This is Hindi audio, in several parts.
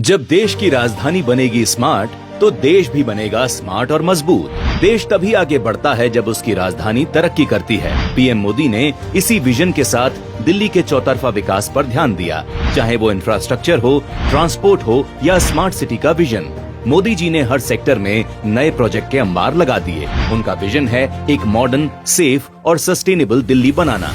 जब देश की राजधानी बनेगी स्मार्ट, तो देश भी बनेगा स्मार्ट और मजबूत। देश तभी आगे बढ़ता है जब उसकी राजधानी तरक्की करती है। पीएम मोदी ने इसी विजन के साथ दिल्ली के चौतरफा विकास पर ध्यान दिया, चाहे वो इंफ्रास्ट्रक्चर हो, ट्रांसपोर्ट हो या स्मार्ट सिटी का विजन। मोदी जी ने हर सेक्टर में नए प्रोजेक्ट के अंबार लगा दिए। उनका विजन है एक मॉडर्न, सेफ और सस्टेनेबल दिल्ली बनाना।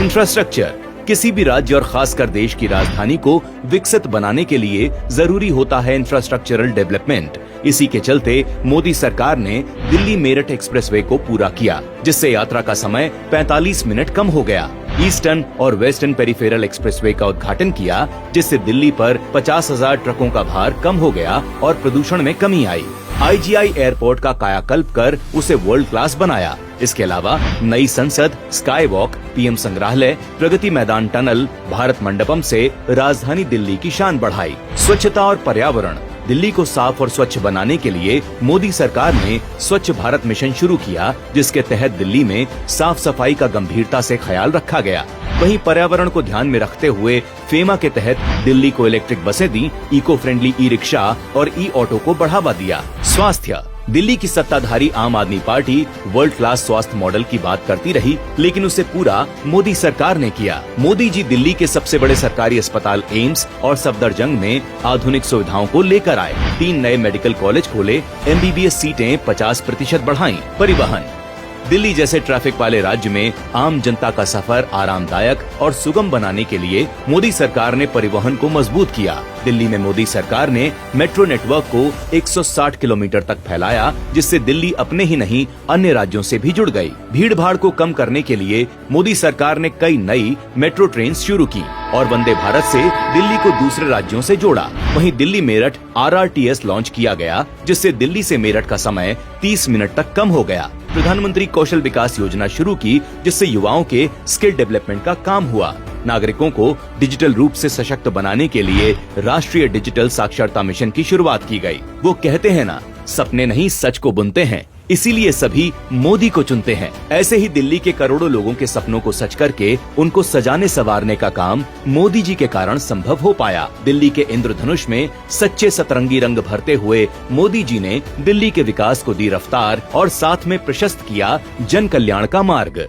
इंफ्रास्ट्रक्चर किसी भी राज्य और खासकर देश की राजधानी को विकसित बनाने के लिए जरूरी होता है इंफ्रास्ट्रक्चरल डेवलपमेंट। इसी के चलते मोदी सरकार ने दिल्ली मेरठ एक्सप्रेसवे को पूरा किया, जिससे यात्रा का समय 45 मिनट कम हो गया। ईस्टर्न और वेस्टर्न पेरिफेरल एक्सप्रेसवे का उद्घाटन किया, जिससे दिल्ली पर 50,000 ट्रकों का भार कम हो गया और प्रदूषण में कमी आई। IGI एयरपोर्ट का कायाकल्प कर उसे वर्ल्ड क्लास बनाया। इसके अलावा नई संसद, स्काई वॉक, पीएम संग्रहालय, प्रगति मैदान टनल, भारत मंडपम से राजधानी दिल्ली की शान बढ़ाई। स्वच्छता और पर्यावरण दिल्ली को साफ और स्वच्छ बनाने के लिए मोदी सरकार ने स्वच्छ भारत मिशन शुरू किया, जिसके तहत दिल्ली में साफ सफाई का गंभीरता से ख्याल रखा गया। वहीं पर्यावरण को ध्यान में रखते हुए फेमा के तहत दिल्ली को इलेक्ट्रिक बसें दी, इको फ्रेंडली ई रिक्शा और ई ऑटो को बढ़ावा दिया। स्वास्थ्य दिल्ली की सत्ताधारी आम आदमी पार्टी वर्ल्ड क्लास स्वास्थ्य मॉडल की बात करती रही, लेकिन उसे पूरा मोदी सरकार ने किया। मोदी जी दिल्ली के सबसे बड़े सरकारी अस्पताल एम्स और सफदरजंग में आधुनिक सुविधाओं को लेकर आए। 3 नए मेडिकल कॉलेज खोले, MBBS सीटें 50% बढ़ाई। परिवहन दिल्ली जैसे ट्रैफिक वाले राज्य में आम जनता का सफर आरामदायक और सुगम बनाने के लिए मोदी सरकार ने परिवहन को मजबूत किया। दिल्ली में मोदी सरकार ने मेट्रो नेटवर्क को 160 किलोमीटर तक फैलाया, जिससे दिल्ली अपने ही नहीं अन्य राज्यों से भी जुड़ गई। भीड़ भाड़ को कम करने के लिए मोदी सरकार ने कई नई मेट्रो ट्रेन शुरू की और वंदे भारत से दिल्ली को दूसरे राज्यों से जोड़ा। वहीं दिल्ली मेरठ RRTS लॉन्च किया गया, जिससे दिल्ली से मेरठ का समय 30 मिनट तक कम हो गया। प्रधानमंत्री कौशल विकास योजना शुरू की, जिससे युवाओं के स्किल डेवलपमेंट का काम हुआ। नागरिकों को डिजिटल रूप से सशक्त बनाने के लिए राष्ट्रीय डिजिटल साक्षरता मिशन की शुरुआत की गई। वो कहते हैं ना, सपने नहीं सच को बुनते हैं, इसीलिए सभी मोदी को चुनते हैं। ऐसे ही दिल्ली के करोड़ों लोगों के सपनों को सच करके उनको सजाने संवारने का काम मोदी जी के कारण संभव हो पाया। दिल्ली के इंद्रधनुष में सच्चे सतरंगी रंग भरते हुए मोदी जी ने दिल्ली के विकास को दी रफ्तार और साथ में प्रशस्त किया जन कल्याण का मार्ग।